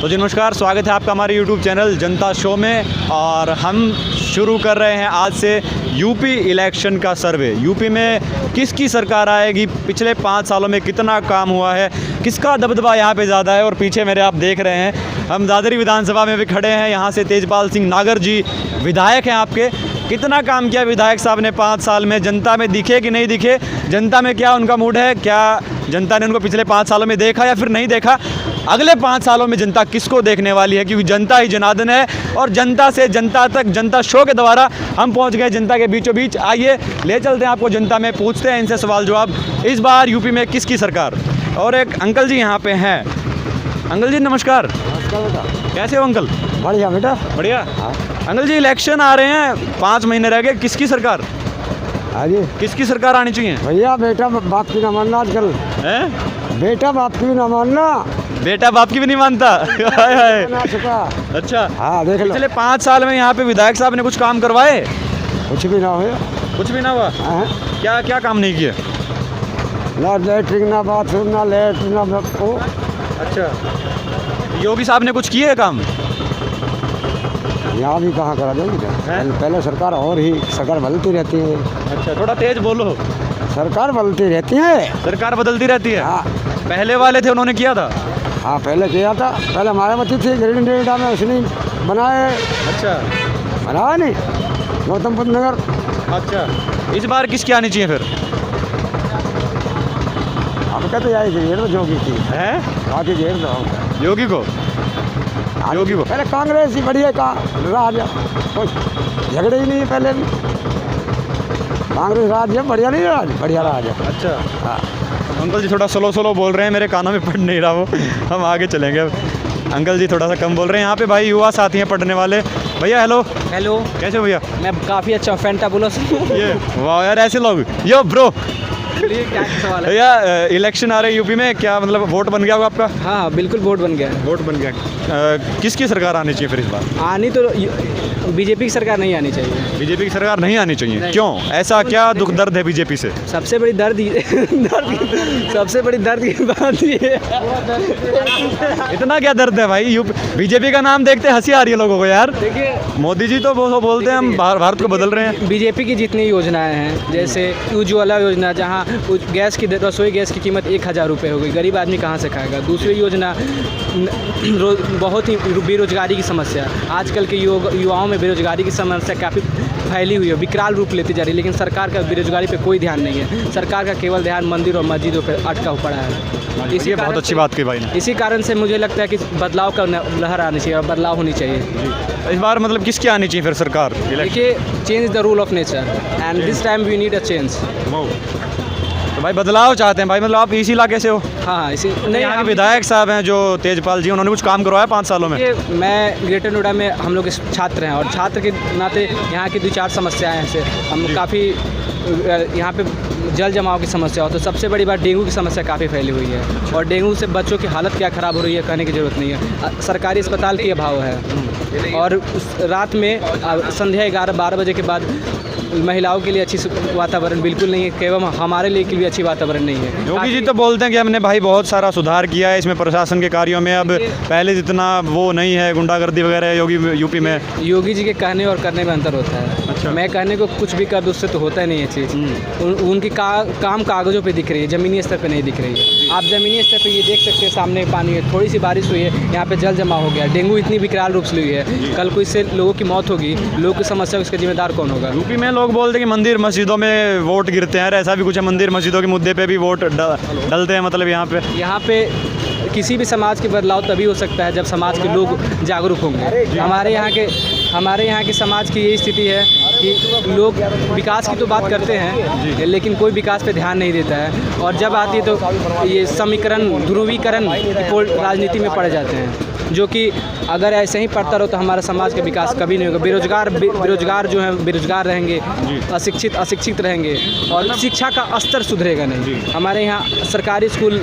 तो जी नमस्कार, स्वागत है आपका हमारे YouTube चैनल जनता शो में। और हम शुरू कर रहे हैं आज से यूपी इलेक्शन का सर्वे। यूपी में किसकी सरकार आएगी, पिछले 5 सालों में कितना काम हुआ है, किसका दबदबा यहाँ पे ज़्यादा है। और पीछे मेरे आप देख रहे हैं, हम दादरी विधानसभा में भी खड़े हैं। यहाँ से तेजपाल सिंह नागर जी विधायक हैं आपके। कितना काम किया विधायक साहब ने 5 साल में, जनता में दिखे कि नहीं दिखे, जनता में क्या उनका मूड है, क्या जनता ने उनको पिछले 5 सालों में देखा या फिर नहीं देखा, अगले 5 सालों में जनता किसको देखने वाली है, क्योंकि जनता ही जनार्दन है। और जनता से जनता तक जनता शो के द्वारा हम पहुंच गए जनता के बीचों बीच। आइए ले चलते हैं आपको जनता में, पूछते हैं इनसे सवाल जवाब। इस बार यूपी में किसकी सरकार। और एक अंकल जी यहाँ पे हैं। अंकल जी नमस्कार। नमस्कार बेटा। कैसे हो अंकल? बढ़िया बेटा। बढ़िया। हाँ। अंकल जी इलेक्शन आ रहे हैं, 5 महीने रह गए, किसकी सरकार, हाँ जी किसकी सरकार आनी चाहिए? भैया, बेटा बाप की ना मानना आजकल। हैं? बेटा बाप की भी ना मानना। बेटा बाप की भी नहीं मानता। हाय हाय। ना चुका। अच्छा, हाँ देख लो। पिछले 5 साल में यहाँ पे विधायक साहब ने कुछ काम करवाए? कुछ भी ना हुआ। कुछ भी ना हुआ। हाँ? क्या क्या काम नहीं किए? ना लैट्रिन, ना बाथरूम, ना लेट, ना वो। अच्छा, योगी साहब ने कुछ किए काम? यहाँ भी कहाँ करा देंगे। पहले सरकार और ही सरकार बदलती रहती है। अच्छा, थोड़ा तेज बोलो। सरकार बदलती रहती है। सरकार बदलती रहती है। हाँ पहले वाले थे उन्होंने किया था? हाँ, पहले किया था। पहले हमारे मती थी ग्रीन डेटा में, उसने बनाए। अच्छा। बनाया नहीं गौतम बुद्ध नगर। अच्छा, इस बार किसकी आनी चाहिए फिर? अब कहते आई घेर दो जोगी की है, बाकी घेर दो योगी को। योगी को पहले कांग्रेस ही बढ़िया का राज, कुछ झगड़े ही नहीं। पहले भी कांग्रेस राज है, बढ़िया नहीं राज, बढ़िया राज है। अच्छा। हाँ। अंकल जी थोड़ा स्लो स्लो बोल रहे हैं, मेरे कानों में पढ़ नहीं रहा वो। हम आगे चलेंगे अब। अंकल जी थोड़ा सा कम बोल रहे हैं। यहाँ पे भाई युवा साथी हैं पढ़ने वाले। भैया हेलो। हेलो। कैसे हो भैया? मैं काफ़ी अच्छा हूँ, फैंटाबुलस। ये वाह यार, ऐसे लोग। यो ब्रो। क्या सवाल है? भैया इलेक्शन आ रहे हैं यूपी में, क्या मतलब वोट बन गया होगा आपका? हाँ बिल्कुल, वोट बन गया है। वोट बन गया। किसकी सरकार आनी चाहिए फिर इस बार? आनी तो बीजेपी की सरकार नहीं आनी चाहिए। बीजेपी की सरकार नहीं आनी चाहिए? नहीं। क्यों, ऐसा क्या दुख दर्द है बीजेपी से? सबसे बड़ी सबसे बड़ी दर्द की बात ये है। इतना क्या दर्द है भाई? बीजेपी का नाम देखते हंसी आ रही है लोगों को यार। देखिए, मोदी जी तो वो बोलते हैं हम भारत को बदल रहे हैं। बीजेपी की जितनी योजनाएं हैं, जैसे उज्ज्वला योजना, जहाँ गैस की रसोई गैस की कीमत 1000 रुपये हो गई, गरीब आदमी कहाँ से खाएगा। दूसरी योजना बहुत ही बेरोजगारी की समस्या, आजकल के युवाओं में बेरोजगारी की समस्या काफ़ी फैली हुई है, विकराल रूप लेती जा रही है। लेकिन सरकार का बेरोजगारी पे कोई ध्यान नहीं है। सरकार का केवल ध्यान मंदिर और मस्जिदों पर अटका पड़ा है। ये बहुत अच्छी बात की भाई ने। इसी कारण से मुझे लगता है कि बदलाव का लहर आनी चाहिए और बदलाव होनी चाहिए। इस बार मतलब किसकी आनी चाहिए फिर सरकार? देखिए, change is the rule of nature and this time we need a change. तो भाई बदलाव चाहते हैं भाई, मतलब आप इसी इलाके से हो? हाँ, इसी नहीं, यहाँ के विधायक साहब हैं जो तेजपाल जी, उन्होंने कुछ काम करवाया 5 सालों में? मैं ग्रेटर नोएडा में, हम लोग छात्र हैं और छात्र के नाते यहाँ की 2-4 समस्याएं हैं। से हम काफ़ी यहाँ पे जल जमाव की समस्या हो, तो सबसे बड़ी बात डेंगू की समस्या काफ़ी फैली हुई है। और डेंगू से बच्चों की हालत क्या ख़राब हो रही है, कहने की ज़रूरत नहीं है। सरकारी अस्पताल की अभाव है और रात में संध्या 11-12 बजे के बाद महिलाओं के लिए अच्छी वातावरण बिल्कुल नहीं है, एवं हमारे लिए के लिए अच्छी वातावरण नहीं है। योगी जी तो बोलते हैं कि हमने भाई बहुत सारा सुधार किया है इसमें, प्रशासन के कार्यों में अब पहले जितना वो नहीं है, गुंडागर्दी वगैरह यूपी में। योगी जी के कहने और करने में अंतर होता है। अच्छा। मैं कहने को कुछ भी कर दूँ, उससे तो होता ही नहीं है चीज़। उनकी काम कागज़ों पे दिख रही है, ज़मीनी स्तर पे नहीं दिख रही है। आप ज़मीनी स्तर पे ये देख सकते हैं, सामने पानी है, थोड़ी सी बारिश हुई है, यहाँ पे जल जमा हो गया। डेंगू इतनी विकराल रूप से हुई है, कल को इससे लोगों की मौत होगी, लोगों की समस्या, उसका जिम्मेदार कौन होगा? यूपी में लोग बोलते हैं कि मंदिर मस्जिदों में वोट गिरते हैं, ऐसा भी कुछ है? मंदिर मस्जिदों के मुद्दे पे भी वोट डलते हैं मतलब यहाँ पे किसी भी समाज के बदलाव तभी हो सकता है जब समाज के लोग जागरूक होंगे। हमारे यहाँ के समाज की यही स्थिति है कि लोग विकास की तो बात करते हैं, लेकिन कोई विकास पे ध्यान नहीं देता है। और जब आती है तो ये समीकरण, ध्रुवीकरण राजनीति में पड़ जाते हैं, जो कि अगर ऐसे ही पढ़ता रहो तो हमारा समाज का विकास कभी नहीं होगा। बेरोजगार जो है बेरोजगार रहेंगे, अशिक्षित रहेंगे और शिक्षा का स्तर सुधरेगा नहीं। हमारे यहाँ सरकारी स्कूल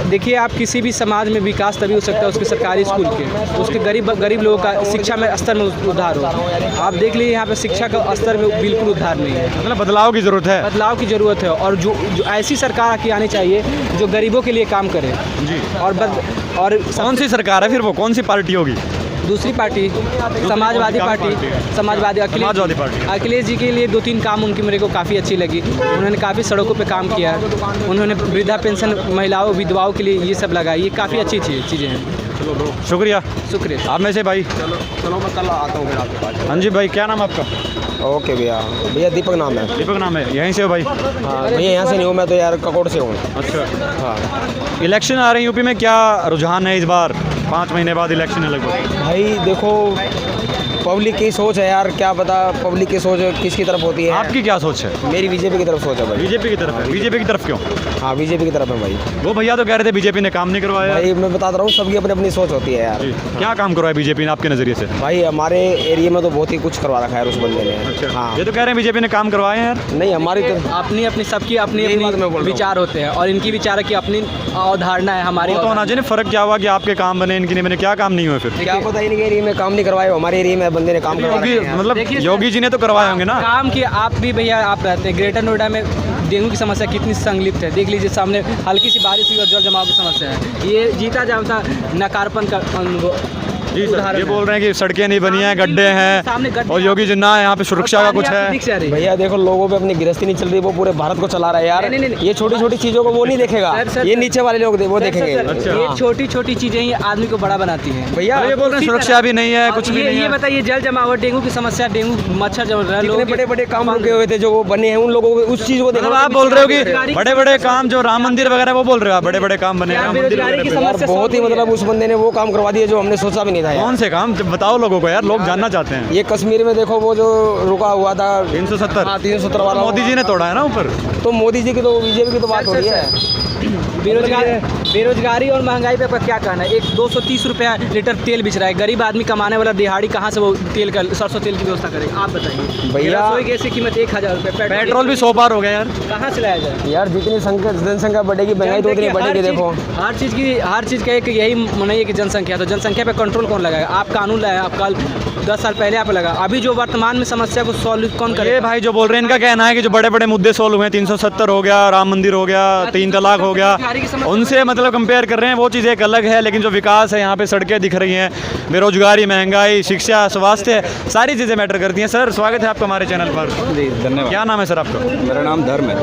देखिए, आप किसी भी समाज में विकास तभी हो सकता है उसके सरकारी स्कूल के, उसके गरीब लोगों का शिक्षा में स्तर में उद्धार हो। आप देख लीजिए, यहाँ पे शिक्षा का स्तर में बिल्कुल उद्धार नहीं है। मतलब बदलाव की ज़रूरत है। बदलाव की ज़रूरत है और जो ऐसी सरकार की आनी चाहिए जो गरीबों के लिए काम करे। जी। और और कौन सी सरकार है फिर, वो कौन सी पार्टी होगी? दूसरी party Samajwadi party, Samajwadi Samajwadi party. Akhilesh ji के लिए 2-3 काम उनकी मेरे को काफ़ी अच्छी लगी। उन्होंने काफ़ी सड़कों पे काम किया, उन्होंने वृद्धा पेंशन महिलाओं विधवाओं के लिए ये सब लगाई, ये काफ़ी अच्छी चीज़ें हैं। शुक्रिया। शुक्रिया। आप में से भाई? चलो मैं कल आता हूँ फिर आपके पास। हाँ जी भाई, क्या नाम है आपका? ओके भैया, भैया दीपक नाम है। दीपक नाम है, यहीं से हो भाई? हाँ भैया, यहाँ से नहीं हूँ मैं तो यार, ककोड़ से हूँ। अच्छा। हाँ इलेक्शन आ रहे हैं यूपी में, क्या रुझान है इस बार? 5 महीने बाद इलेक्शन है लगभग। भाई देखो, पब्लिक की सोच है यार, क्या पता पब्लिक की सोच किसकी तरफ होती है। आपकी क्या सोच है? मेरी बीजेपी की तरफ सोच है भाई। बीजेपी की तरफ है। बीजेपी की तरफ क्यों? हाँ बीजेपी की तरफ है भाई। वो भैया तो कह रहे थे बीजेपी ने काम नहीं करवाया। भाई मैं बताता रहा हूँ, सबकी अपनी अपनी सोच होती है यार। जी। क्या काम करवाया बीजेपी ने आपके नज़रिए से? भाई हमारे एरिया में तो बहुत ही कुछ करवा रखा है उस बंदे ने। हाँ ये तो कह रहे हैं बीजेपी ने काम करवाए हैं यार। नहीं, हमारी तो अपनी अपनी सबकी अपनी यही बात मैं बोल अपनी रहा हूँ। विचार होते हैं और इनकी विचार की अपनी अवधारणा है, हमारी वो तो होना चाहिए ना, फर्क क्या हुआ कि आपके काम बने, इनकी नहीं बने? क्या काम नहीं हुए फिर? क्या पता इनके एरिया में काम नहीं करवाए, हमारे एरिया में बंदे ने काम करवा रखे हैं। मतलब देखिए सर, योगी जी ने तो करवाए होंगे ना। काम की आप भी भैया, आप रहते हैं ग्रेटर नोएडा में, डेंगू की समस्या कितनी संलिप्त है। देख लीजिए सामने हल्की सी बारिश हुई और जल जमाव की समस्या है। ये जीता जाता नकारपन का जी सर, उदाहरण ये है। बोल रहे हैं कि सड़कें नहीं बनी हैं, गड्ढे सामने हैं गड्ढे और योगी जिन्ना है, यहाँ पे सुरक्षा का कुछ है। दिख जा रही है। भैया देखो, लोगों पे अपनी गिरफ्ती नहीं चल रही, वो पूरे भारत को चला रहा है यार। नहीं। ये छोटी छोटी चीज़ों को वो नहीं देखेगा, सर, ये सर, नीचे वाले लोग वो देखेंगे। अच्छा। ये छोटी छोटी चीजें ही आदमी को बड़ा बनाती हैं भैया ये बोल रहे हैं सुरक्षा भी नहीं है, कुछ भी नहीं ये है। बताइए, जल जमाव और डेंगू की समस्या, डेंगू मच्छर जम रहा है, कितने लोग बड़े बड़े काम रुके हुए थे जो वो बने हैं, उन लोगों को उस चीज़ को देखो। मतलब आप बोल रहे हो कि बड़े बड़े काम जो राम मंदिर वगैरह, वो बोल रहे हो आप बड़े बड़े काम बने हैं, राम मंदिर बेरोजगारी की वगैरह पे। समस्या बहुत ही मतलब उस बंदे ने वो काम करवा दिया जो हमने सोचा भी नहीं था यार। कौन से काम जब बताओ लोगों को यार, लोग जानना चाहते हैं। ये कश्मीर में देखो, वो जो रुका हुआ था 370। हाँ 370 वाला, मोदी जी ने तोड़ा है ना ऊपर। तो मोदी जी की तो बीजेपी की तो बात हो रही है। बेरोजगारी और महंगाई पे आपका क्या कहना है? 230 रुपया लीटर तेल बिच रहा है, गरीब आदमी कमाने वाला दिहाड़ी कहाँ से वो तेल का, सरसों तेल की व्यवस्था करेगा? आप बताइए भैया। रसोई गैस की कीमत 1000 रुपये, पेट्रोल भी 100 पार हो गया यार। कहाँ से लाया जाए? यार जितनी जनसंख्या बढ़ेगी, महंगाई तो उतनी बढ़ेगी। देखो हर चीज़ का एक यही नहीं है कि जनसंख्या, तो जनसंख्या पे कंट्रोल कौन लगाएगा? आप कानून लाए, आप कल 10 साल पहले आप लगा, अभी जो वर्तमान में समस्या को सॉल्व कौन ये करेगा? भाई जो बोल रहे हैं, इनका कहना है कि जो बड़े बड़े मुद्दे सोल्व हुए हैं, 370 हो गया, राम मंदिर हो गया, 3 तलाक हो गया, उनसे मतलब कंपेयर कर रहे हैं, वो चीज़ एक अलग है। लेकिन जो विकास है, यहाँ पे सड़कें दिख रही हैं, बेरोजगारी, महंगाई, शिक्षा, स्वास्थ्य, सारी चीज़ें मैटर करती हैं। सर स्वागत है आपका हमारे चैनल पर। जी धन्यवाद। क्या नाम है सर आपका? मेरा नाम धर्म है।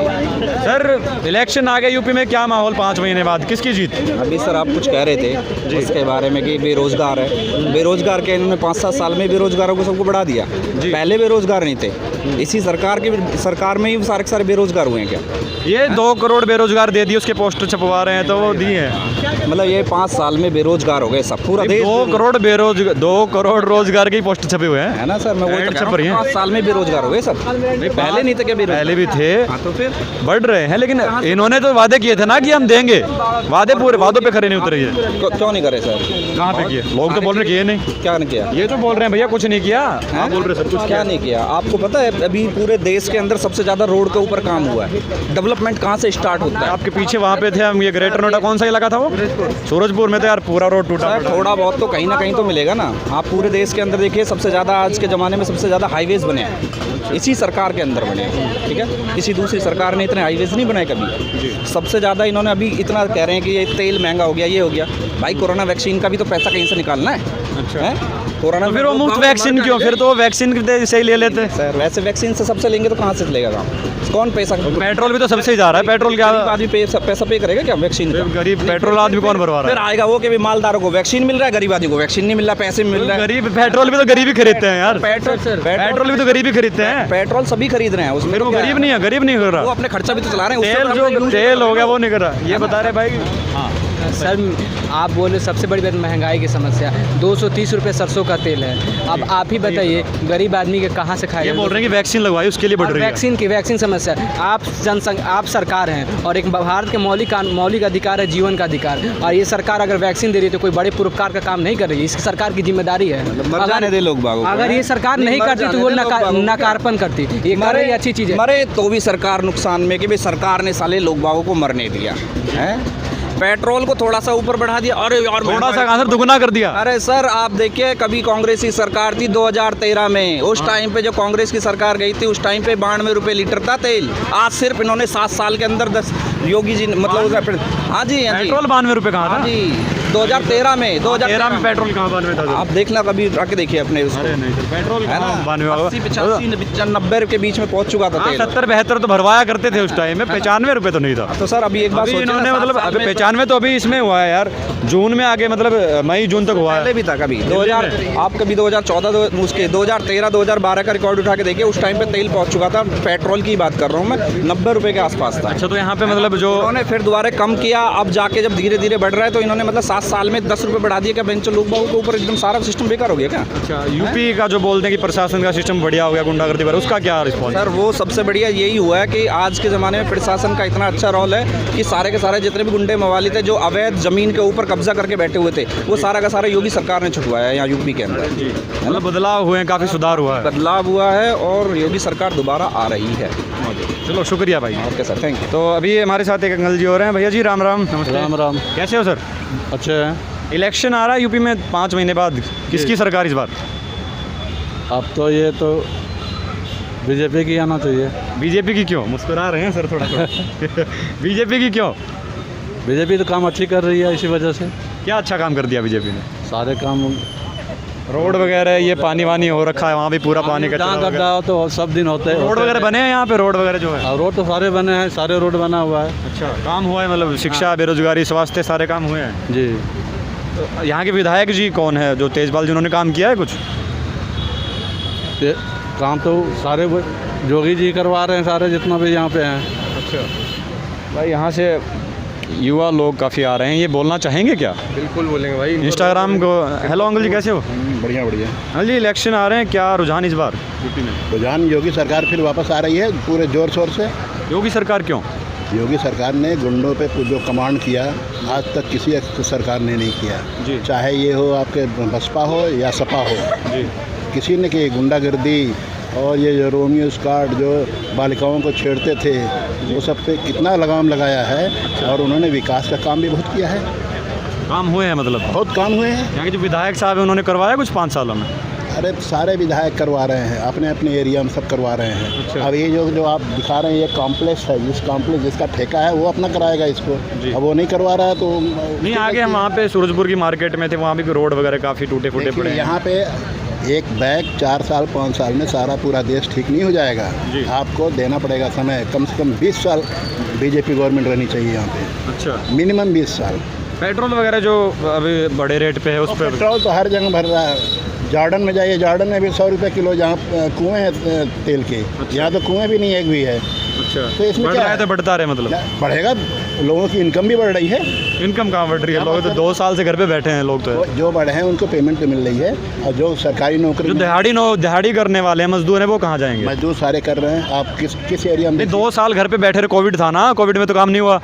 सर इलेक्शन आ गया यूपी में, क्या माहौल 5 महीने बाद, किसकी जीत? अभी सर आप कुछ कह रहे थे उसके बारे में कि बेरोजगार है, बेरोजगार के इन्होंने 5-7 साल में बेरोजगारों को सबको बढ़ा दिया। पहले बेरोजगार नहीं थे, इसी सरकार में ही सारे के सारे बेरोजगार हुए हैं क्या? ये 2 करोड़ बेरोजगार दे दिए, उसके पोस्टर छपवा रहे हैं, तो वो दिए हैं। मतलब ये 5 साल में बेरोजगार हो गए सब, पूरा देश 2 करोड़ रोजगार के पोस्टर छपे हुए हैं, है ना सर। मैं वही तो कह रहा हूँ, 5 साल में बेरोजगार हो गए सब। पहले नहीं थे क्या बेरोजगार? पहले भी थे, हाँ तो फिर बढ़ रहे हैं। लेकिन इन्होंने तो वादे किए थे ना कि हम देंगे, वादे पूरे, वादों पे खरे नहीं उतरे। ये क्यों नहीं करे सर? कहाँ पे किए? लोग तो बोल रहे किए नहीं। क्या नहीं किया? ये तो बोल रहे हैं भैया कुछ नहीं किया। आप बोल रहे हैं सब कुछ क्या नहीं किया? आपको पता है अभी पूरे देश के अंदर सबसे ज़्यादा रोड के ऊपर काम हुआ है। डेवलपमेंट कहाँ से स्टार्ट होता है? आपके पीछे वहाँ पे थे हम, ये ग्रेटर नोएडा कौन सा इलाका था वो? सूरजपुर में तो यार पूरा रोड टूटा सर थोड़ा बहुत तो कहीं ना कहीं तो मिलेगा ना। आप पूरे देश के अंदर देखिए, सबसे ज़्यादा आज के ज़माने में सबसे ज़्यादा हाईवेज़ बने हैं इसी सरकार के अंदर बने हैं, ठीक है। किसी दूसरी सरकार ने इतने हाईवेज़ नहीं बनाए कभी। सबसे ज़्यादा इन्होंने अभी इतना कह रहे हैं कि ये तेल महंगा हो गया, ये हो गया। भाई कोरोना वैक्सीन का भी तो पैसा कहीं से निकालना है। अच्छा कोरोना तो फिर वो मुफ्त वैक्सीन क्यों? फिर तो वो वैक्सीन से ही ले लेते। सर वैसे वैक्सीन से सबसे लेंगे तो कहाँ से चलेगा काम? कौन पैसा? पेट्रोल भी तो सबसे ही जा रहा है। पेट्रोल क्या गरीब आदमी पैसा पे करेगा क्या वैक्सीन का? गरीब पेट्रोल आदमी कौन भरवा रहा फिर आएगा वो कि भी मालदारों को वैक्सीन मिल रहा है, गरीब आदमी को वैक्सीन नहीं मिल रहा, पैसे मिल रहा है? है। गरीब पेट्रोल भी तो गरीब ही खरीदते हैं यार। पेट्रोल भी तो गरीब ही खरीदते हैं। पेट्रोल सभी खरीद रहे हैं, उसमें फिर वो क्या गरीब है? नहीं है, गरीब नहीं कर वो रहा। अपने खर्चा भी तो चला रहे हैं। तेल जो तेल हो गया वो नहीं कर रहा, ये बता रहे भाई। हाँ सर आप बोले सबसे बड़ी बात महंगाई की समस्या, 230 रुपये सरसों का तेल है। अब आप ही बताइए गरीब आदमी के कहाँ से खाएगा? ये बोल रहे हैं कि वैक्सीन लगवाई, उसके लिए बढ़ रही है। वैक्सीन समस्या। आप सरकार हैं और एक भारत के मौलिक अधिकार है जीवन का अधिकार, और ये सरकार अगर वैक्सीन दे रही है तो कोई बड़े परोपकार का काम नहीं कर रही है। इसकी सरकार की जिम्मेदारी है। मर जाने दे लोग बागों को। अगर ये सरकार नहीं करती तो वो नकारपन करती। ये कर रही अच्छी चीज़ है। मरे तो भी सरकार नुकसान में कि भाई सरकार ने साले लोग बागों को मरने दिया है। पेट्रोल को थोड़ा सा ऊपर बढ़ा दिया, अरे यार थोड़ा सा कहाँ से दुगना कर दिया। अरे सर आप देखिए, कभी कांग्रेस की सरकार थी 2013 में, उस टाइम पे जो कांग्रेस की सरकार गई थी उस टाइम पे 92 रुपये लीटर था तेल। आज सिर्फ इन्होंने 7 साल के अंदर 10 योगी जी मतलब हाँ जी पेट्रोल 92 रुपये कहाँ था? हाँ जी 2013 में 13 में पेट्रोल कहाँ 92 था? आप देखना कभी आके देखिए अपने उसको। अरे नहीं सर, पेट्रोल है ना, कहाँ 92 होगा? 80 85 90 के बीच में पहुंच चुका था तेल। 70-72 तो भरवाया करते थे उस टाइम में, 95 रुपए तो नहीं था। तो सर अभी एक बात अभी सोचिए ना, इन्होंने 7 मतलब साल में 95 तो अभी इसमें हुआ है यार, जून में आगे मतलब मई जून तक हुआ पहले है। भी था कभी 2000, आप कभी 2014 उसके 2013 2012 का रिकॉर्ड उठा के देखिए, उस टाइम पे तेल पहुंच चुका था। पेट्रोल की बात कर रहा हूँ मैं, 90 रुपए के आसपास था। अच्छा, तो यहाँ पे मतलब जो उन्होंने फिर दोबारा कम किया, अब जाके जब धीरे धीरे बढ़ रहा है तो इन्होंने मतलब 7 साल में 10 रुपए बढ़ा दिया। क्या बेंच लोग बागों के ऊपर एकदम सारा सिस्टम बेकार हो गया क्या? अच्छा, यूपी का जो बोलते हैं कि प्रशासन का सिस्टम बढ़िया हो गया गुंडागर्दी पर, उसका क्या रिस्पॉन्स? सर वो सबसे बढ़िया यही हुआ है कि आज के ज़माने में प्रशासन का इतना अच्छा रोल है कि सारे के सारे जितने भी गुंडे मवाली थे जो अवैध ज़मीन के ऊपर कब्जा करके बैठे हुए थे, वो सारा का सारा योगी सरकार ने छुटवाया है यहाँ यूपी के अंदर। मतलब बदलाव हुए हैं, काफ़ी सुधार हुआ है। बदलाव हुआ है और योगी सरकार दोबारा आ रही है। चलो शुक्रिया भाई। Okay sir, thank you. तो अभी हमारे साथ एक अंकल जी हो रहे हैं। भैया जी राम राम। नमस्ते। राम राम। कैसे हो सर? अच्छे हैं। इलेक्शन आ रहा है यूपी में 5 महीने बाद, किसकी सरकार इस बार? अब तो ये तो बीजेपी की आना चाहिए। बीजेपी की क्यों? मुस्कुरा रहे हैं सर थोड़ा थोड़ा। बीजेपी की क्यों? बीजेपी तो काम अच्छी कर रही है, इसी वजह से। क्या अच्छा काम कर दिया बीजेपी ने? सारे काम रोड वगैरह, ये पानी वानी हो रखा है वहाँ भी पूरा पानी का जहाँ गड्ढा हो तो सब दिन होते हैं। रोड वगैरह बने हैं यहाँ पे, रोड वगैरह जो है? और रोड तो सारे बने हैं, सारे रोड बना हुआ है। अच्छा, काम हुआ है मतलब शिक्षा, बेरोजगारी, स्वास्थ्य, सारे काम हुए हैं। जी। तो यहाँ के विधायक जी कौन है जो तेजपाल जिन्होंने काम किया है कुछ? काम तो सारे जोगी जी करवा रहे हैं, सारे जितना भी यहाँ पे हैं। अच्छा भाई, यहाँ से युवा लोग काफ़ी आ रहे हैं, ये बोलना चाहेंगे क्या? बिल्कुल बोलेंगे भाई। इंस्टाग्राम को। हेलो अंकल जी, कैसे हो? बढ़िया बढ़िया। हाँ जी, इलेक्शन आ रहे हैं, क्या रुझान इस बार यूपी में? रुझान योगी सरकार फिर वापस आ रही है पूरे जोर शोर से। योगी सरकार क्यों? योगी सरकार ने गुंडों पे जो कमांड किया आज तक किसी सरकार ने नहीं किया जी। चाहे ये हो आपके बसपा हो या सपा हो जी। किसी ने की गुंडागर्दी और ये जो रोमियो स्क्वाड जो बालिकाओं को छेड़ते थे वो सब पे कितना लगाम लगाया है। और उन्होंने विकास का काम भी बहुत किया है, काम हुए हैं मतलब? बहुत काम हुए हैं। यहाँ के जो विधायक साहब हैं उन्होंने करवाया कुछ 5 सालों में? अरे सारे विधायक करवा रहे हैं, अपने अपने एरिया में सब करवा रहे हैं। अच्छा। अब ये जो आप दिखा रहे हैं ये कॉम्प्लेक्स है, जिस कॉम्प्लेक्स जिसका ठेका है वो अपना कराएगा इसको। अब वो नहीं करवा रहा है तो नहीं, आगे हम वहाँ पे सूरजपुर की मार्केट में थे, वहाँ भी रोड वगैरह काफ़ी टूटे फूटे पड़े हैं। यहाँ पे एक बैग 4 साल 5 साल में सारा पूरा देश ठीक नहीं हो जाएगा। आपको देना पड़ेगा समय, कम से कम 20 साल बीजेपी गवर्नमेंट रहनी चाहिए यहाँ पे। अच्छा, मिनिमम 20 साल। पेट्रोल वगैरह जो अभी बड़े रेट पे है उस पर? पेट्रोल तो हर जगह भर रहा है। जॉर्डन में जाइए, जॉर्डन में भी 100 रुपये किलो जहाँ कुएँ हैं तेल के। यहाँ तो कुएँ भी नहीं, एक भी है। अच्छा, तो इसमें बढ़ क्या रहा है है? तो बढ़ता रहे मतलब? बढ़ेगा, लोगों की इनकम भी बढ़ रही है। इनकम कहाँ बढ़ रही है? लोग तो 2 साल से घर पे बैठे हैं लोग तो। जो बढ़े हैं उनको पेमेंट तो मिल रही है और जो सरकारी नौकरी जो दिहाड़ी करने वाले हैं मजदूर हैं वो कहाँ जाएंगे? मजदूर सारे कर रहे हैं। आप किस एरिया में? 2 साल घर पे बैठे रहे, कोविड था ना, कोविड में तो काम नहीं हुआ।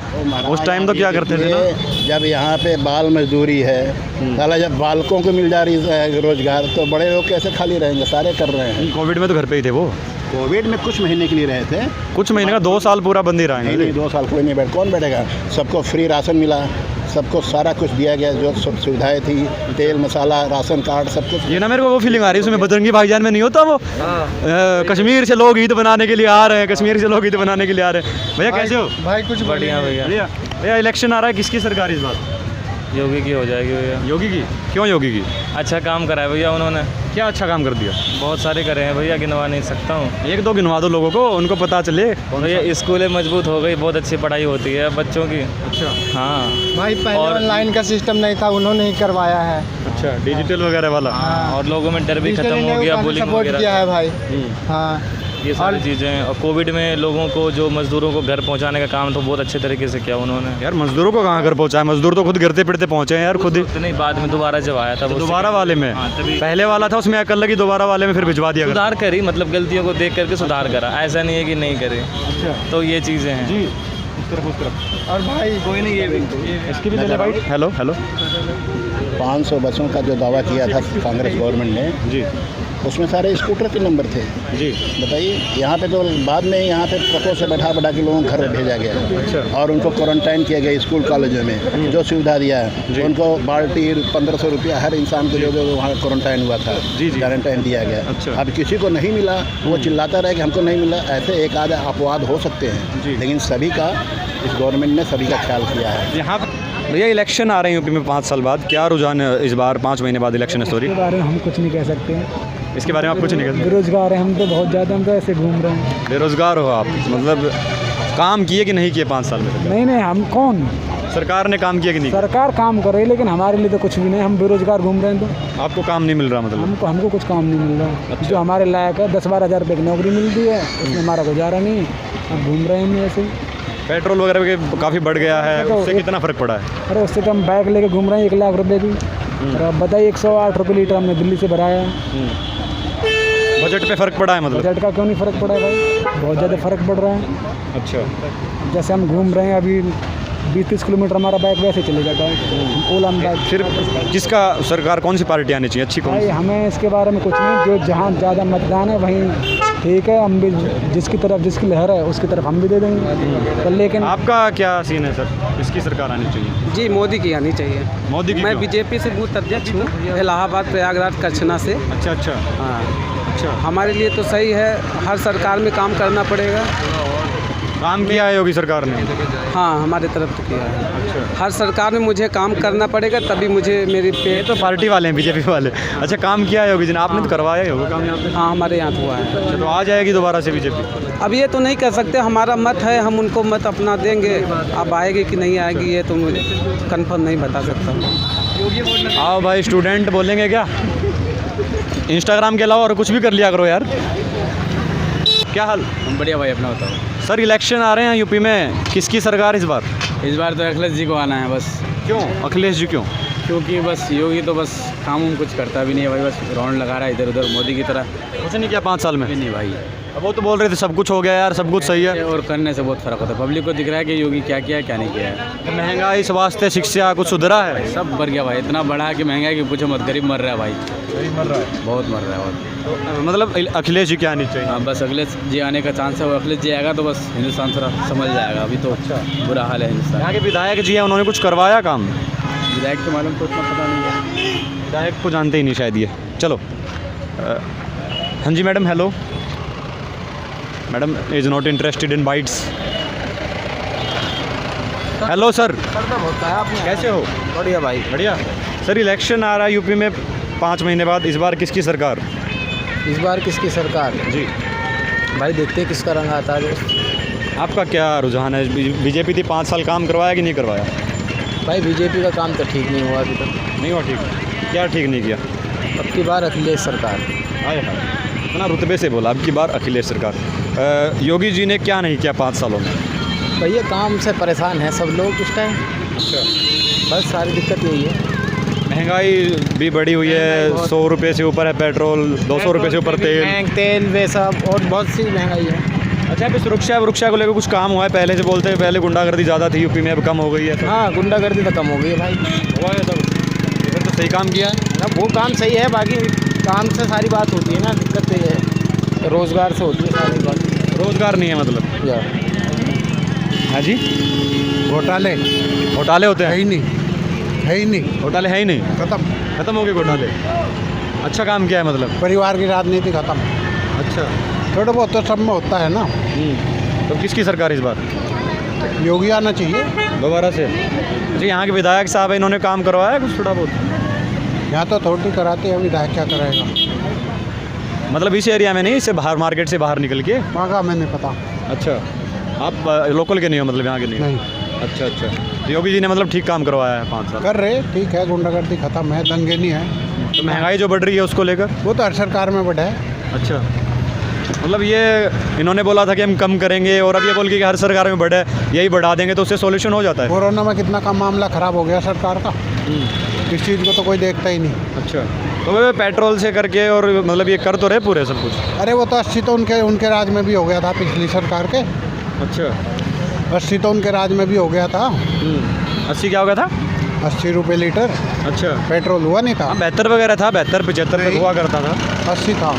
उस टाइम तो क्या करते थे ना? जब यहाँ पे बाल मजदूरी है, साला जब बालकों को मिल जा रही है रोजगार तो बड़े लोग कैसे खाली रहेंगे? सारे कर रहे हैं। कोविड में तो घर पे ही थे वो। कोविड में कुछ महीने के लिए रहे थे। कुछ महीने का, 2 साल पूरा बंद ही नहीं रहेंगे। 2 साल कोई नहीं बैठ, कौन बैठेगा? सबको फ्री राशन मिला, सबको सारा कुछ दिया गया, जो सब सुविधाएं थी, तेल मसाला राशन कार्ड सब कुछ। ये ना मेरे को वो फीलिंग आ रही है उसमें, बजरंगी भाईजान में नहीं होता वो कश्मीर से लोग ईद बनाने के लिए आ रहे हैं, कश्मीर से लोग ईद बनाने के लिए आ रहे हैं। भैया कैसे हो? भाई कुछ बढ़िया भैया। भैया इलेक्शन आ रहा है, किसकी सरकार इस बार? योगी की हो जाएगी भैया। योगी की? क्यों योगी की? अच्छा काम करा है भैया उन्होंने, क्या अच्छा काम कर दिया? बहुत सारे करे हैं भैया, गिनवा नहीं सकता हूँ। 1-2 गिनवा दो लोगों को, उनको पता चले। भैया स्कूलें मजबूत हो गई, बहुत अच्छी पढ़ाई होती है बच्चों की। अच्छा। हाँ भाई पहले ऑनलाइन का सिस्टम नहीं था, उन्होंने ही करवाया है। अच्छा, डिजिटल वगैरह वाला। और लोगों में डर भी खत्म हो गया, बुलिंग सपोर्ट वगैरह किया है भाई। हाँ, ये सारी चीज़ें। और कोविड में लोगों को जो मजदूरों को घर पहुंचाने का काम तो बहुत अच्छे तरीके से किया उन्होंने। यार मजदूरों को कहाँ घर पहुँचा है? मजदूर तो खुद गिरते पिटते पहुँचे हैं यार खुद ही। नहीं, बाद में दोबारा जब आया था वो दोबारा वाले में? हाँ, तभी पहले वाला था उसमें अकल लगी, दोबारा वाले में फिर भिजवा दिया। सुधार करी, मतलब गलतियों को देख करके सुधार करा, ऐसा नहीं है कि नहीं करे। अच्छा, तो ये चीज़ें हैं जी। उस तरफ और भाई कोई नहीं, ये भी इसकी भी ले ले भाई। हेलो 500 बसों का जो दावा किया था कांग्रेस गवर्नमेंट ने, जी उसमें सारे स्कूटर के नंबर थे। जी। बताइए, यहाँ पे तो बाद में यहाँ पे ट्रकों से बैठा के लोगों को घर भेजा गया और उनको क्वारंटाइन किया गया स्कूल कॉलेजों में। जो सुविधा दिया है उनको बाल्टी 1500 रुपया हर इंसान को जो वहाँ क्वारंटाइन हुआ था, क्वारंटाइन दिया गया। अच्छा। अब किसी को नहीं मिला, वो चिल्लाता रहे कि हमको नहीं मिला। ऐसे एक आधा अपवाद हो सकते हैं, लेकिन सभी का इस गवर्नमेंट ने सभी का ख्याल किया है। यहाँ भैया इलेक्शन आ रहे हैं यूपी में 5 साल बाद, क्या रुझान है इस बार 5 महीने बाद इलेक्शन है? सॉरी, इसके बारे में हम कुछ नहीं कह सकते हैं। इसके बारे में आप कुछ नहीं कहते? बेरोजगार हैं हम तो बहुत ज़्यादा, हम तो ऐसे घूम रहे हैं। बेरोजगार हो आप, मतलब काम किए कि नहीं किए 5 साल में? नहीं नहीं, हम कौन, सरकार ने काम किया कि नहीं? सरकार काम कर रही है लेकिन हमारे लिए तो कुछ भी नहीं, हम बेरोजगार घूम रहे हैं। तो आपको काम नहीं मिल रहा मतलब? हमको कुछ काम नहीं मिल रहा। जो हमारे लायक है 10-12 हज़ार रुपये की नौकरी मिलती है, उसमें हमारा गुजारा नहीं, अब घूम रहे हैं ऐसे ही। पेट्रोल वगैरह के काफ़ी बढ़ गया है, उससे कितना फ़र्क पड़ा है? अरे उससे तो हम बाइक लेके घूम रहे हैं 1 लाख रुपए की, और अब बताइए 108 रुपये लीटर हमने दिल्ली से भराया है। बजट पे फ़र्क पड़ा है मतलब? बजट का क्यों नहीं फ़र्क पड़ा है भाई, बहुत ज़्यादा फ़र्क पड़ रहा है। अच्छा, जैसे हम घूम रहे हैं अभी 20-30 किलोमीटर हमारा बाइक वैसे चले जाता है, ओला में बाइक। फिर किसका सरकार, कौन सी पार्टी आनी चाहिए अच्छी, कौन भाई सी? हमें इसके बारे में कुछ नहीं, जो जहाँ ज़्यादा मतदान है वहीं ठीक है, हम भी जिसकी तरफ जिसकी लहर है उसकी तरफ हम भी दे देंगे। तो लेकिन आपका क्या सीन है सर, किसकी सरकार आनी चाहिए? जी मोदी की आनी चाहिए। मोदी की मैं क्यों? बीजेपी से बूथ अध्यक्ष हूँ, इलाहाबाद प्रयागराज कच्छना से। अच्छा अच्छा हाँ, अच्छा, हमारे लिए तो सही है, हर सरकार में काम करना पड़ेगा। काम किया है योगी सरकार ने? हाँ, हमारे तरफ तो किया है। अच्छा, हर सरकार में मुझे काम करना पड़ेगा तभी मुझे मेरी पे। ये तो पार्टी वाले हैं, बीजेपी वाले। अच्छा, काम किया है योगी जी ने, आपने तो करवाया ही होगा काम यहाँ पे? हाँ, हमारे यहाँ तो हुआ है। अच्छा, तो आ जाएगी दोबारा से बीजेपी? अब ये तो नहीं कह सकते, हमारा मत है, हम उनको मत अपना देंगे। अब आएगी कि नहीं आएगी ये तो मुझे कंफर्म नहीं बता सकता। आओ भाई, स्टूडेंट बोलेंगे क्या? इंस्टाग्राम के अलावा और कुछ भी कर लिया करो यार। क्या हाल? बढ़िया भाई, अपना बताओ। सर इलेक्शन आ रहे हैं यूपी में, किसकी सरकार इस बार? इस बार तो अखिलेश जी को आना है बस। क्यों अखिलेश जी क्यों? क्योंकि बस योगी तो बस काम उम कुछ करता भी नहीं है भाई, बस राउंड लगा रहा है इधर उधर मोदी की तरह। कुछ नहीं किया 5 साल में? भी नहीं भाई, अब वो तो बोल रहे थे सब कुछ हो गया यार, सब कुछ सही है। और करने से बहुत फर्क होता है। पब्लिक को दिख रहा है कि योगी क्या किया है क्या नहीं किया है। महंगाई, स्वास्थ्य, शिक्षा कुछ सुधरा है? सब बढ़ गया भाई, इतना बढ़ा कि महंगाई की पूछो मत, गरीब मर रहा है भाई, मर रहा है। बहुत मर रहा है बहुत। तो मतलब अखिलेश जी क्या आनी चाहिए? हाँ, बस अखिलेश जी आने का चांस है, और अखिलेश जी आएगा तो बस हिंदुस्तान थोड़ा समझ जाएगा। अभी तो बुरा हाल है हिंदुस्तान। यहाँ के विधायक जी हैं, उन्होंने कुछ करवाया काम? विधायक के मालूम तो उतना पता नहीं है। विधायक को जानते ही नहीं शायद ये। चलो हाँ जी madam, hello madam, is not interested in bites. Hello sir, कैसे हो? बढ़िया भाई। बढ़िया। सर इलेक्शन आ रहा है यूपी में 5 महीने बाद, इस बार किसकी सरकार? इस बार किसकी सरकार? जी भाई देखते हैं किसका रंग आता है। आपका क्या रुझान है? बीजेपी थी 5 साल, काम करवाया कि नहीं करवाया? भाई बीजेपी का काम तो ठीक नहीं हुआ अभी तक। नहीं हुआ ठीक? क्या ठीक नहीं किया? अब की बार अखिलेश सरकार। आए हाय, इतना रुतबे से बोला, अब की बार अखिलेश सरकार। योगी जी ने क्या नहीं किया 5 सालों में? भैया काम से परेशान है सब लोग इस टाइम, अच्छा, बस सारी दिक्कत यही है। महंगाई भी बढ़ी हुई है, 100 रुपये से ऊपर है पेट्रोल, 200 रुपये से ऊपर तेल। तेल वे सब और बहुत सी महंगाई है। अच्छा, अभी सुरक्षा को लेकर कुछ काम हुआ है? पहले से बोलते हैं पहले गुंडागर्दी ज़्यादा थी यूपी में, अब कम हो गई है तो? हाँ, गुंडागर्दी तो कम हो गई है भाई। हुआ है सब, फिर तो सही काम किया है। अब वो काम सही है, बाकी काम से सारी बात होती है ना, दिक्कत तो ये है, रोज़गार से होती है सारी बात। रोज़गार नहीं है मतलब? या हाँ जी, घोटाले घोटाले होते है हैं? ही नहीं, है ही नहीं, घोटाले है ही नहीं, खत्म हो गए घोटाले। अच्छा काम किया है मतलब? परिवार की राजनीति खत्म। अच्छा, थोड़ा बहुत तो सब में होता है ना। तो किसकी सरकार इस बार? योगी आना चाहिए। दोबारा से? जी, यहाँ के विधायक साहब हैं, इन्होंने काम करवाया कुछ थोड़ा बहुत? यहाँ तो थोड़ी कराते हैं, विधायक क्या करेगा? मतलब इस एरिया में नहीं, इससे बाहर, मार्केट से बाहर निकल के? वहाँ का हमें नहीं पता। अच्छा, आप लोकल के नहीं हो मतलब, यहाँ के नहीं? नहीं अच्छा अच्छा, तो योगी जी ने मतलब ठीक काम करवाया है 5 साल? कर रहे, ठीक है, गुंडागर्दी खत्म है, दंगे नहीं है। तो महंगाई जो बढ़ रही है उसको लेकर? वो तो हर सरकार में बढ़ा है। अच्छा, मतलब ये इन्होंने बोला था कि हम कम करेंगे, और अब ये बोल के कि हर सरकार में बढ़े, यही बढ़ा देंगे तो उससे सॉल्यूशन हो जाता है? कोरोना में कितना का मामला ख़राब हो गया सरकार का, इस चीज़ को तो कोई देखता ही नहीं। अच्छा, तो वे पेट्रोल से करके और मतलब ये कर तो रहे पूरे सब कुछ? अरे वो तो 80 तो उनके राज में भी हो गया था पिछली सरकार के। अच्छा, 80 तो उनके राज में भी हो गया था। 80 क्या हो गया था? 80 रुपये लीटर अच्छा, पेट्रोल हुआ नहीं था। हाँ 72 वगैरह था, 72 75 तक हुआ करता था। 80 था,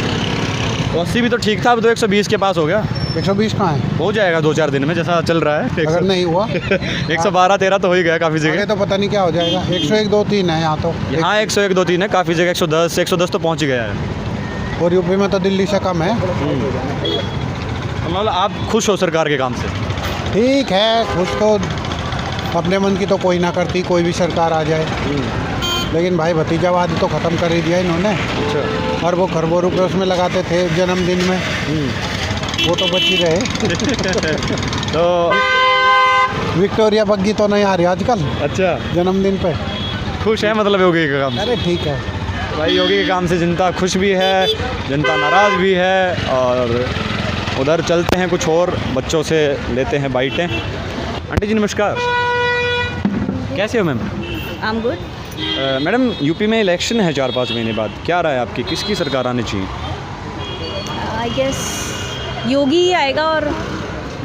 तो 80 भी तो ठीक था, अब तो 120 के पास हो गया। 120 कहाँ है? हो जाएगा 2-4 दिन में, जैसा चल रहा है। अगर नहीं हुआ 112-13 तो हो ही गया काफ़ी आगे जगह। तो पता नहीं क्या हो जाएगा। 101 2 3 है यहाँ तो। यहाँ 101 2 3 है, काफ़ी जगह 110 तो पहुँच ही गया है। और यूपी में तो दिल्ली से कम है। मतलब आप खुश हो सरकार के काम से? ठीक है, कुछ तो अपने मन की तो कोई ना करती, कोई भी सरकार आ जाए। लेकिन भाई भतीजावाद तो ख़त्म कर ही दिया इन्होंने। अच्छा। और वो खरबों रुपये उसमें लगाते थे जन्मदिन में, वो तो बच ही रहे। तो विक्टोरिया बग्गी तो नहीं आ रही आजकल अच्छा, जन्मदिन पे। खुश है मतलब योगी के काम से? अरे ठीक है भाई, योगी के काम से जनता खुश भी है, जनता नाराज़ भी है। और उधर चलते हैं, कुछ और बच्चों से लेते हैं बाइटें। आंटी जी नमस्कार, कैसे हो ma'am? I am good. Madam, UP में इलेक्शन है 4-5 महीने बाद, क्या राय है आपकी, किसकी सरकार आनी चाहिए? आई गेस योगी ही आएगा। और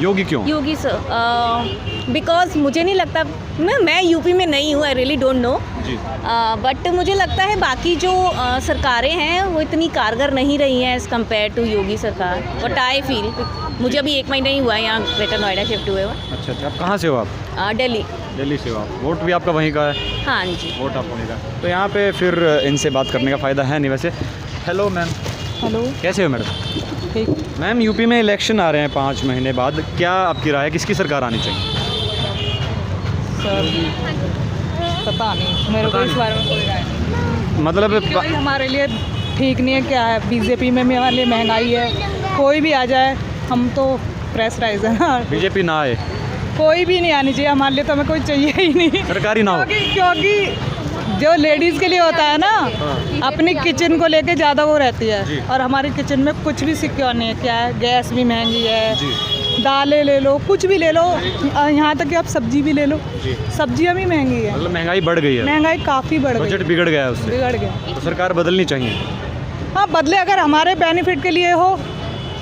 योगी क्यों? योगी सर, बिकॉज मुझे नहीं लगता, मैं यूपी में नहीं हूँ, आई रियली डोंट नो, जी। बट मुझे लगता है बाकी जो सरकारें हैं वो इतनी कारगर नहीं रही हैं एज़ कम्पेयर टू योगी सरकार। बट आई फील, मुझे अभी 1 महीना ही हुआ है यहाँ ग्रेटर नोएडा शिफ्ट हुए हुए। अच्छा, आप कहाँ से हो आप? दिल्ली। दिल्ली से हो आप, वोट भी आपका वहीं का है? हाँ जी। वोट आप वहीं का, तो यहाँ पे फिर इनसे बात करने का फ़ायदा है नहीं वैसे। Hello ma'am. हेलो। कैसे हो मैडम? ठीक। मैम, यूपी में इलेक्शन आ रहे हैं 5 महीने बाद, क्या आपकी राय है, किसकी सरकार आनी चाहिए? सर पता नहीं, मेरे को इस बारे में कोई राय नहीं। मतलब क्योंकि हमारे लिए ठीक नहीं है, क्या है बीजेपी में हमारे लिए महंगाई है, कोई भी आ जाए हम तो प्रेशराइज है ना। बीजेपी ना आए, कोई भी नहीं आनी चाहिए हमारे लिए, तो हमें कोई चाहिए ही नहीं। सरकारी ना हो। क्योंकि जो लेडीज़ के लिए होता है ना, अपनी किचन को लेके ज़्यादा वो रहती जी। है, और हमारी किचन में कुछ भी सिक्योर नहीं है। क्या है, गैस भी महंगी है, दालें ले लो, कुछ भी ले लो, यहाँ तक कि आप सब्जी भी ले लो, सब्जियाँ भी महंगी है। मतलब महंगाई बढ़ गई है, महंगाई काफ़ी बढ़ गई, बजट बिगड़ गया है उससे, बिगड़ गया। तो सरकार बदलनी चाहिए। हाँ बदले, अगर हमारे बेनिफिट के लिए हो,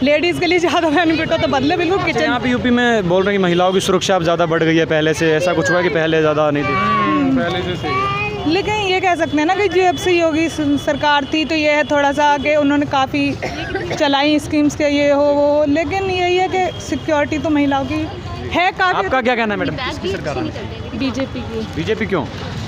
लेडीज़ के लिए ज़्यादा बेनिफिट हो तो बदले बिल्कुल। अच्छा, किचन यहाँ पे यूपी में बोल रहे हैं कि महिलाओं की सुरक्षा अब ज़्यादा बढ़ गई है पहले से, ऐसा कुछ हुआ है कि पहले ज़्यादा नहीं थी? पहले से सही है, लेकिन ये कह सकते हैं ना कि जब से योगी सरकार थी तो ये है थोड़ा सा कि उन्होंने काफ़ी चलाई स्कीम्स के ये हो वो, लेकिन यही है कि सिक्योरिटी तो महिलाओं की है काफ़ी। आपका क्या कहना है मैडम, किसकी सरकार आनी चाहिए? बीजेपी की। बीजेपी क्यों?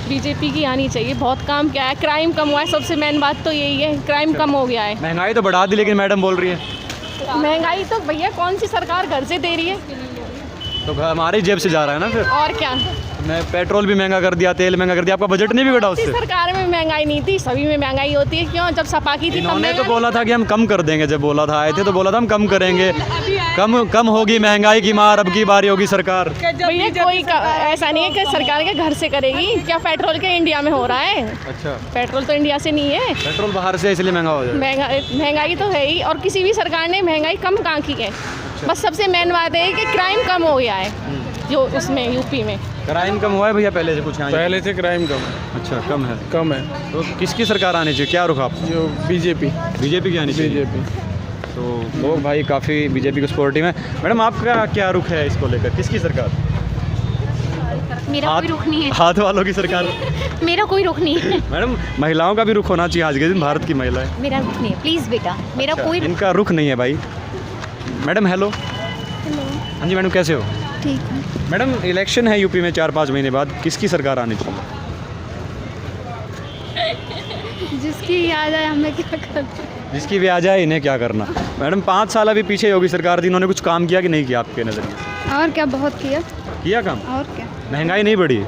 बीजेपी की आनी चाहिए, बहुत काम किया है, क्राइम कम हुआ है, सबसे मेन बात तो यही है, क्राइम कम हो गया है। महंगाई तो बढ़ा दी, लेकिन मैडम बोल रही है महंगाई तो भैया कौन सी सरकार घर से दे रही है, तो हमारी जेब से जा रहा है ना फिर। और क्या, मैं पेट्रोल भी महंगा कर दिया, तेल महंगा कर दिया, आपका बजट नहीं बिगड़ा उससे? सरकार में महंगाई नहीं थी, सभी में महंगाई होती है। क्यों, जब सपा की थी तब इन्होंने तो महंगाई- बोला था कि हम कम कर देंगे, जब बोला था आए थे तो बोला था हम कम करेंगे, कम होगी महंगाई की मार, अब की बारी होगी सरकार। भैया कोई ऐसा नहीं है कि सरकार के घर से करेगी, क्या पेट्रोल के इंडिया में हो रहा है? अच्छा, पेट्रोल तो इंडिया से नहीं है, पेट्रोल बाहर से इसलिए महंगा हो जाए। महंगाई तो है ही, और किसी भी सरकार ने महंगाई कम कहाँ की है। बस सबसे मेन बात है कि क्राइम कम हो गया है जो उसमें यूपी में। क्राइम कम हुआ है भैया पहले से कुछ यहाँ? पहले से क्राइम कम है। अच्छा, कम है। कम है। तो किसकी सरकार आनी चाहिए, क्या रुख आप? जो बीजेपी की आनी चाहिए। बीजेपी। तो लोग भाई काफ़ी बीजेपी को सपोर्टिव है। मैडम, आपका क्या रुख है इसको लेकर, किसकी सरकार? मेरा कोई रुख नहीं है। हाथ वालों की सरकार? मेरा कोई रुख नहीं है। मैडम, महिलाओं का भी रुख होना चाहिए, आज के दिन भारत की महिलाएं। मेरा रुख नहीं है, प्लीज़ बेटा, मेरा अच्छा, कोई इनका रुख नहीं है भाई। Madam hello. हाँ जी मैडम, कैसे हो? ठीक है। मैडम, इलेक्शन है यूपी में 4-5 महीने बाद, किसकी सरकार आनी चाहिए? जिसकी आ जाए, हमें क्या करना। जिसकी भी आ जाए, इन्हें क्या करना। मैडम, 5 साल अभी पीछे योगी सरकार थी, इन्होंने कुछ काम किया कि नहीं किया आपके नज़रिए से? और क्या, बहुत किया काम? और क्या, महंगाई नहीं बढ़ी?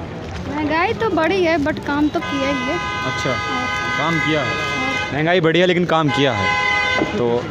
महंगाई तो बढ़ी है बट काम तो किया ही है। अच्छा, काम किया है। महंगाई बढ़ी है लेकिन काम किया है, तो